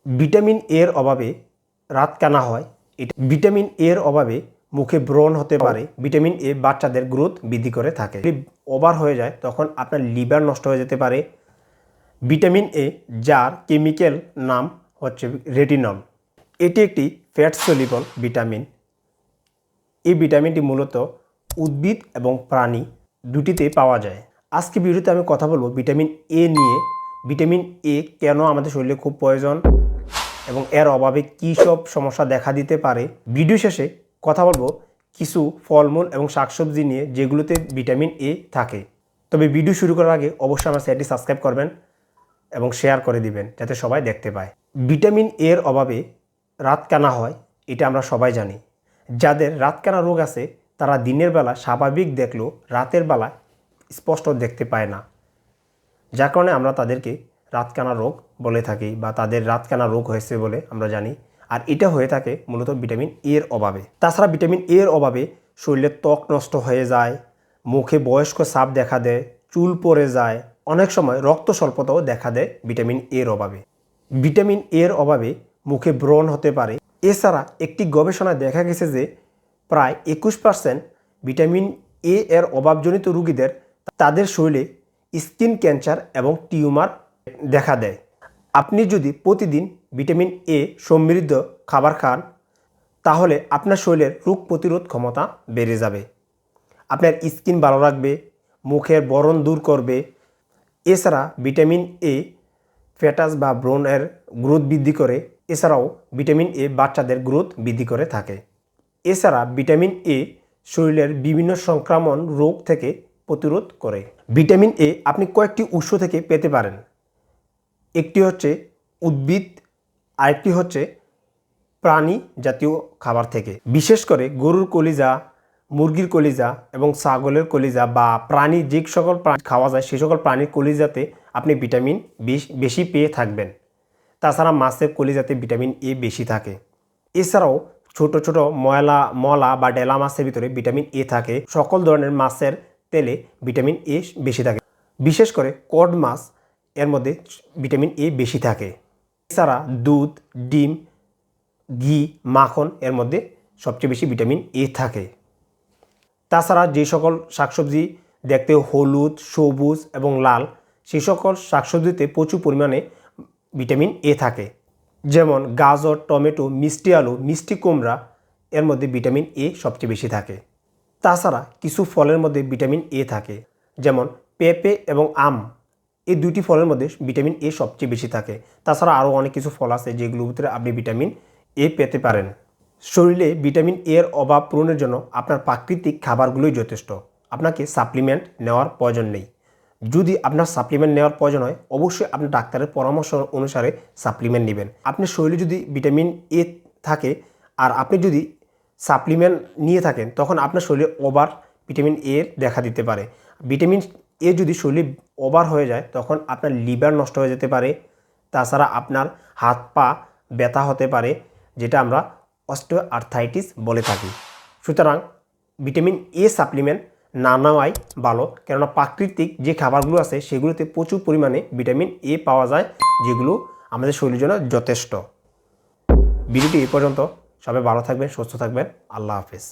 Vitamin এর অভাবে রাত কানা হয়। এটা ভিটামিন এর অভাবে মুখে ব্রণ হতে পারে। ভিটামিন এ বাচ্চাদের গ্রোথ বৃদ্ধি করে থাকে। যদি ওভার হয়ে যায় তখন আপনার লিভার নষ্ট হয়ে যেতে পারে। ভিটামিন এ যার কেমিক্যাল নাম হচ্ছে রেটিনল, এটি একটি ফ্যাট সলিবল ভিটামিন। এই ভিটামিনটি মূলত উদ্ভিদ এবং প্রাণী দুটিতে পাওয়া যায়। আজকে ভিডিওতে আমি কথা বলবো ভিটামিন এ নিয়ে। ভিটামিন এ কেন আমাদের শরীরে খুব প্রয়োজন এবং এর অভাবে কী সব সমস্যা দেখা দিতে পারে। ভিডিও শেষে কথা বলবো কিছু ফলমূল এবং শাকসবজি নিয়ে যেগুলোতে ভিটামিন এ থাকে। তবে ভিডিও শুরু করার আগে অবশ্যই আমার চ্যানেলটি সাবস্ক্রাইব করবেন এবং শেয়ার করে দিবেন যাতে সবাই দেখতে পায়। ভিটামিন এর অভাবে রাত কানা হয়, এটা আমরা সবাই জানি। যাদের রাতকানা রোগ আছে তারা দিনের বেলা স্বাভাবিক দেখলেও রাতের বেলা স্পষ্ট দেখতে পায় না, যার কারণে আমরা তাদেরকে রাতকানা রোগ বলে থাকি বা তাদের রাতকানা রোগ হয়েছে বলে আমরা জানি। আর এটা হয়ে থাকে মূলত ভিটামিন এর অভাবে। তাছাড়া ভিটামিন এর অভাবে শরীরের ত্বক নষ্ট হয়ে যায়, মুখে বয়স্ক ছাপ দেখা দেয়, চুল পড়ে যায়, অনেক সময় রক্ত স্বল্পতাও দেখা দেয় ভিটামিন এর অভাবে। ভিটামিন এর অভাবে মুখে ব্রণ হতে পারে। এছাড়া একটি গবেষণায় দেখা গেছে যে প্রায় 21% ভিটামিন এ এর অভাবজনিত রোগীদের তাদের শরীরে স্কিন ক্যান্সার এবং টিউমার দেখা দেয়। আপনি যদি প্রতিদিন ভিটামিন এ সমৃদ্ধ খাবার খান তাহলে আপনার শরীরের রোগ প্রতিরোধ ক্ষমতা বেড়ে যাবে, আপনার স্কিন ভালো রাখবে, মুখের ব্রণ দূর করবে। এছাড়া ভিটামিন এ ফ্যাটাস বা ব্রণের গ্রোথ বৃদ্ধি করে। এছাড়াও ভিটামিন এ বাচ্চাদের গ্রোথ বৃদ্ধি করে থাকে। এছাড়া ভিটামিন এ শরীরের বিভিন্ন সংক্রমণ রোগ থেকে প্রতিরোধ করে। ভিটামিন এ আপনি কয়েকটি উৎস থেকে পেতে পারেন। একটি হচ্ছে উদ্ভিদ, আরেকটি হচ্ছে প্রাণী জাতীয় খাবার থেকে। বিশেষ করে গরুর কলিজা, মুরগির কলিজা এবং ছাগলের কলিজা বা প্রাণী যে সকল প্রাণী খাওয়া যায় সেই সকল প্রাণীর কলিজাতে আপনি ভিটামিন বেশি পেয়ে থাকবেন। তাছাড়া মাছের কলিজাতে ভিটামিন এ বেশি থাকে। এছাড়াও ছোট ছোট মলা বা ডেলা মাছের ভিতরে ভিটামিন এ থাকে। সকল ধরনের মাছের তেলে ভিটামিন এ বেশি থাকে। বিশেষ করে কড মাছ এর মধ্যে ভিটামিন এ বেশি থাকে। এছাড়া দুধ, ডিম, ঘি, মাখন এর মধ্যে সবচেয়ে বেশি ভিটামিন এ থাকে। তাছাড়া যে সকল শাকসবজি দেখতে হলুদ, সবুজ এবং লাল সেই সকল শাকসবজিতে প্রচুর পরিমাণে ভিটামিন এ থাকে। যেমন গাজর, টমেটো, মিষ্টি আলু, মিষ্টি কুমড়া এর মধ্যে ভিটামিন এ সবচেয়ে বেশি থাকে। তাছাড়া কিছু ফলের মধ্যে ভিটামিন এ থাকে, যেমন পেঁপে এবং আম, এই দুইটি ফলের মধ্যে ভিটামিন এ সবচেয়ে বেশি থাকে। তাছাড়া আরও অনেক কিছু ফল আছে যেগুলোর ভিতরে আপনি ভিটামিন এ পেতে পারেন। শরীরে ভিটামিন এর অভাব পূরণের জন্য আপনার প্রাকৃতিক খাবারগুলোই যথেষ্ট, আপনাকে সাপ্লিমেন্ট নেওয়ার প্রয়োজন নেই। যদি আপনার সাপ্লিমেন্ট নেওয়ার প্রয়োজন হয় অবশ্যই আপনি ডাক্তারের পরামর্শ অনুসারে সাপ্লিমেন্ট নেবেন। আপনার শরীরে যদি ভিটামিন এ থাকে আর আপনি যদি সাপ্লিমেন্ট নিয়ে থাকেন তখন আপনার শরীরে ওভার ভিটামিন এ দেখা দিতে পারে। ভিটামিন এ যদি শরীরে ওভার হয়ে যায় তখন আপনার লিভার নষ্ট হয়ে যেতে পারে। তাছাড়া আপনার হাত পা ব্যথা হতে পারে, যেটা আমরা অস্টিওআর্থ্রাইটিস বলে থাকি। সুতরাং ভিটামিন এ সাপ্লিমেন্ট না নেওয়াই ভালো, কেননা প্রাকৃতিক যে খাবারগুলো আছে সেগুলোতে প্রচুর পরিমাণে ভিটামিন এ পাওয়া যায়, যেগুলো আমাদের শরীরের জন্য যথেষ্ট। ভিডিওটি এই পর্যন্ত। সবাই ভালো থাকবেন, সুস্থ থাকবেন। আল্লাহ হাফেজ।